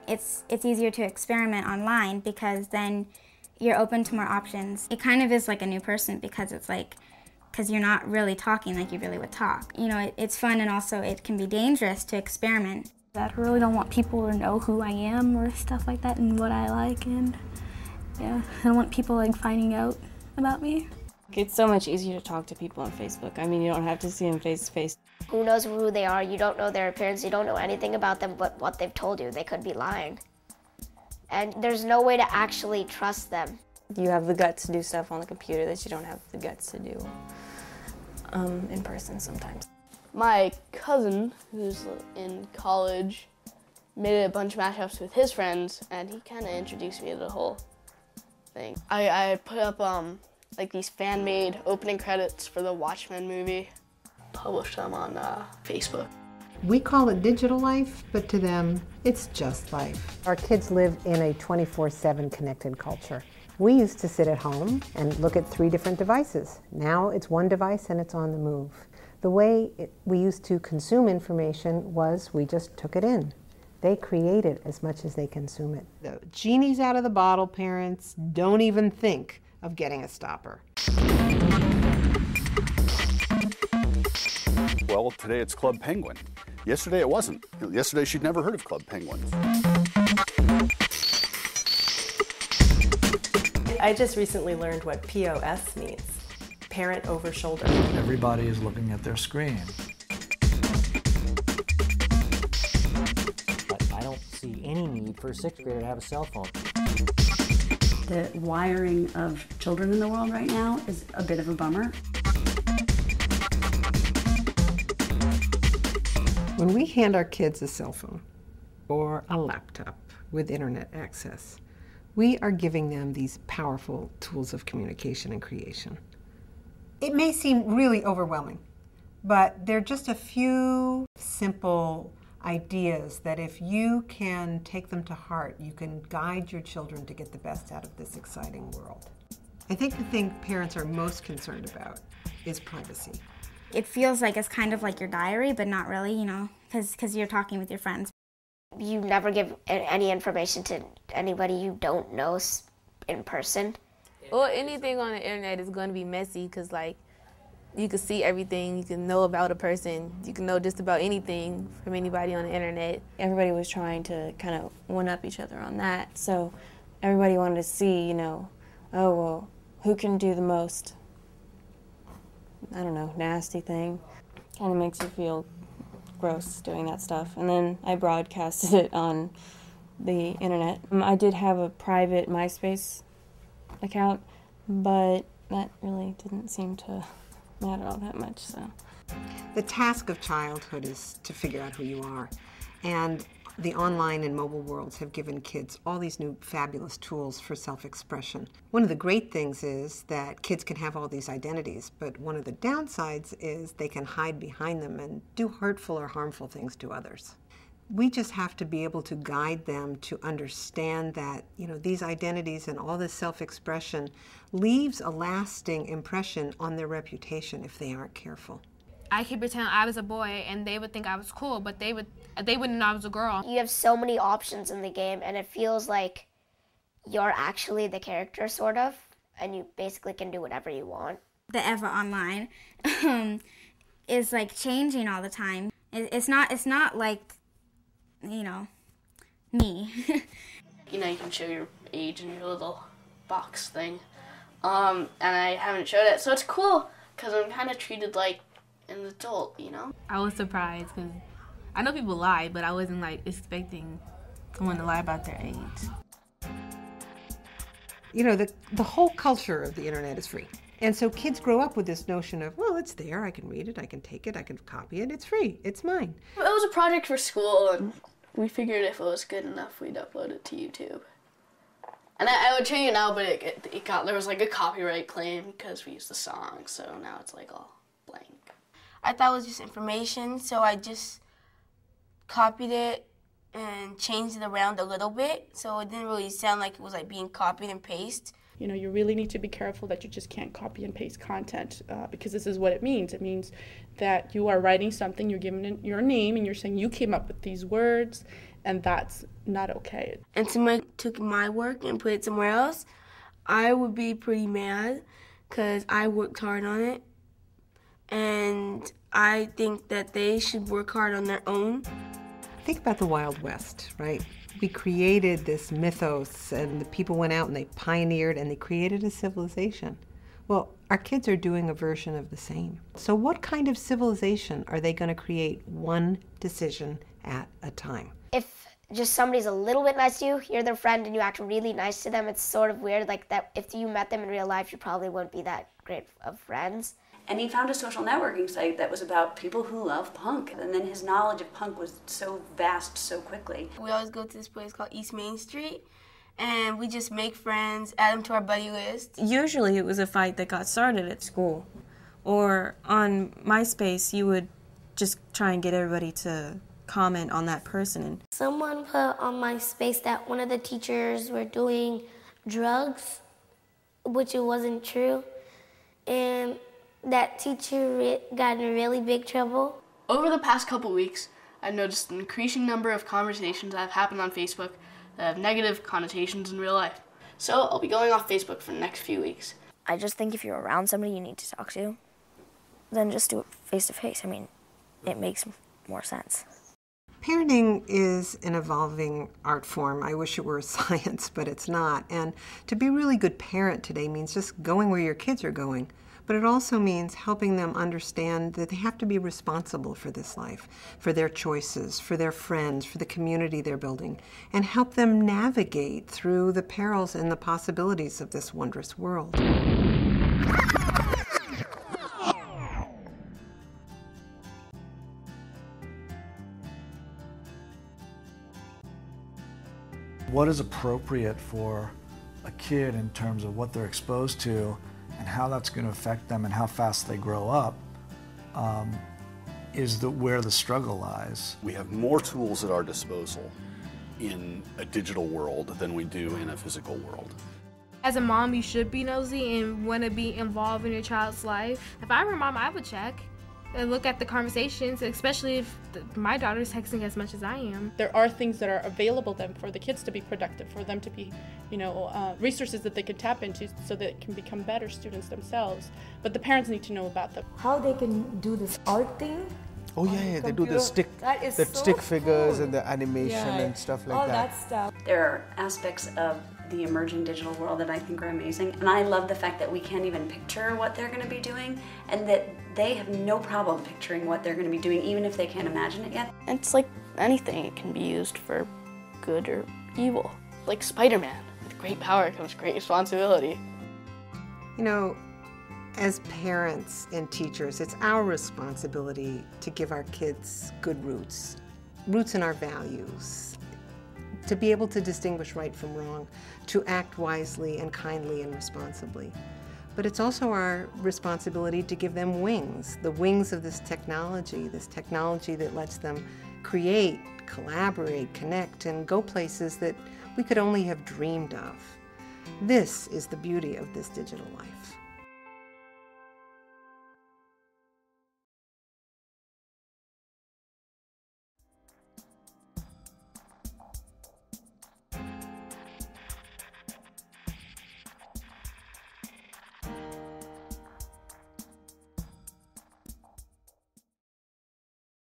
it's easier to experiment online because then you're open to more options. It kind of is like a new person because it's like, because you're not really talking like you really would talk. You know, it's fun and also it can be dangerous to experiment. I really don't want people to know who I am or stuff like that and what I like, and yeah, I don't want people like finding out about me. It's so much easier to talk to people on Facebook. I mean, you don't have to see them face to face. Who knows who they are? You don't know their appearance. You don't know anything about them but what they've told you. They could be lying. And there's no way to actually trust them. You have the guts to do stuff on the computer that you don't have the guts to do in person sometimes. My cousin, who's in college, made a bunch of mashups with his friends, and he kind of introduced me to the whole thing. I put up like these fan-made opening credits for the Watchmen movie, published them on Facebook. We call it digital life, but to them, it's just life. Our kids live in a 24/7 connected culture. We used to sit at home and look at 3 different devices. Now it's one device and it's on the move. The way we used to consume information was we just took it in. They create it as much as they consume it. The genie's out of the bottle, parents. Don't even think of getting a stopper. Well, today it's Club Penguin. Yesterday it wasn't. Yesterday she'd never heard of Club Penguin. I just recently learned what POS means. Parent over shoulder. Everybody is looking at their screen. But I don't see any need for a 6th grader to have a cell phone. The wiring of children in the world right now is a bit of a bummer. When we hand our kids a cell phone or a laptop with internet access, we are giving them these powerful tools of communication and creation. It may seem really overwhelming, but there are just a few simple ideas that if you can take them to heart, you can guide your children to get the best out of this exciting world. I think the thing parents are most concerned about is privacy. It feels like it's kind of like your diary, but not really, you know, because you're talking with your friends. You never give any information to anybody you don't know in person. Well, anything on the internet is going to be messy because, like, you can see everything, you can know about a person, you can know just about anything from anybody on the internet. Everybody was trying to kind of one-up each other on that, so everybody wanted to see, you know, oh, well, who can do the most, I don't know, nasty thing. Kind of makes you feel gross doing that stuff. And then I broadcasted it on the internet. I did have a private MySpace account, but that really didn't seem to matter all that much. So the task of childhood is to figure out who you are, and the online and mobile worlds have given kids all these new fabulous tools for self-expression. One of the great things is that kids can have all these identities, but one of the downsides is they can hide behind them and do hurtful or harmful things to others. We just have to be able to guide them to understand that, you know, these identities and all this self-expression leaves a lasting impression on their reputation if they aren't careful. I could pretend I was a boy and they would think I was cool, but they wouldn't know I was a girl. You have so many options in the game and it feels like you're actually the character, sort of, and you basically can do whatever you want. The Eva online is like changing all the time. It's not like, you know, me. You know, you can show your age in your little box thing. And I haven't showed it, so it's cool because I'm kind of treated like an adult, you know? I was surprised because I know people lie, but I wasn't like expecting someone to lie about their age. You know, the whole culture of the internet is free. And so kids grow up with this notion of, well, it's there, I can read it, I can take it, I can copy it, it's free, it's mine. It was a project for school, and we figured if it was good enough, we'd upload it to YouTube. And I would show you now, but there was like a copyright claim because we used the song, so now it's like all blank. I thought it was just information, so I just copied it and changed it around a little bit, so it didn't really sound like it was like being copied and pasted. You know, you really need to be careful that you just can't copy and paste content because this is what it means. It means that you are writing something, you're giving it your name, and you're saying you came up with these words, and that's not okay. And somebody took my work and put it somewhere else, I would be pretty mad because I worked hard on it. And I think that they should work hard on their own. Think about the Wild West, right? We created this mythos, and the people went out and they pioneered and they created a civilization. Well, our kids are doing a version of the same. So what kind of civilization are they going to create one decision at a time? If just somebody's a little bit nice to you, you're their friend and you act really nice to them, it's sort of weird. Like that, if you met them in real life, you probably wouldn't be that great of friends. And he found a social networking site that was about people who love punk. And then his knowledge of punk was so vast so quickly. We always go to this place called East Main Street, and we just make friends, add them to our buddy list. Usually it was a fight that got started at school. Or on MySpace, you would just try and get everybody to comment on that person. Someone put on MySpace that one of the teachers were doing drugs, which it wasn't true. And that teacher got in really big trouble. Over the past couple weeks, I've noticed an increasing number of conversations that have happened on Facebook that have negative connotations in real life. So I'll be going off Facebook for the next few weeks. I just think if you're around somebody you need to talk to, then just do it face to face. I mean, it makes more sense. Parenting is an evolving art form. I wish it were a science, but it's not. And to be a really good parent today means just going where your kids are going. But it also means helping them understand that they have to be responsible for this life, for their choices, for their friends, for the community they're building, and help them navigate through the perils and the possibilities of this wondrous world. What is appropriate for a kid in terms of what they're exposed to and how that's going to affect them and how fast they grow up is where the struggle lies. We have more tools at our disposal in a digital world than we do in a physical world. As a mom, you should be nosy and want to be involved in your child's life. If I were a mom, I would check and look at the conversations, especially if my daughter's texting as much as I am. There are things that are available then for the kids to be productive, for them to be, resources that they can tap into so that they can become better students themselves. But the parents need to know about them. How they can do this art thing. Oh yeah, they do the stick figures and the animation and stuff like all that. All that stuff. There are aspects of the emerging digital world that I think are amazing. And I love the fact that we can't even picture what they're going to be doing and that they have no problem picturing what they're going to be doing even if they can't imagine it yet. It's like anything, it can be used for good or evil. Like Spider-Man, with great power comes great responsibility. You know, as parents and teachers, it's our responsibility to give our kids good roots in our values, to be able to distinguish right from wrong, to act wisely and kindly and responsibly. But it's also our responsibility to give them wings, the wings of this technology that lets them create, collaborate, connect, and go places that we could only have dreamed of. This is the beauty of this digital life.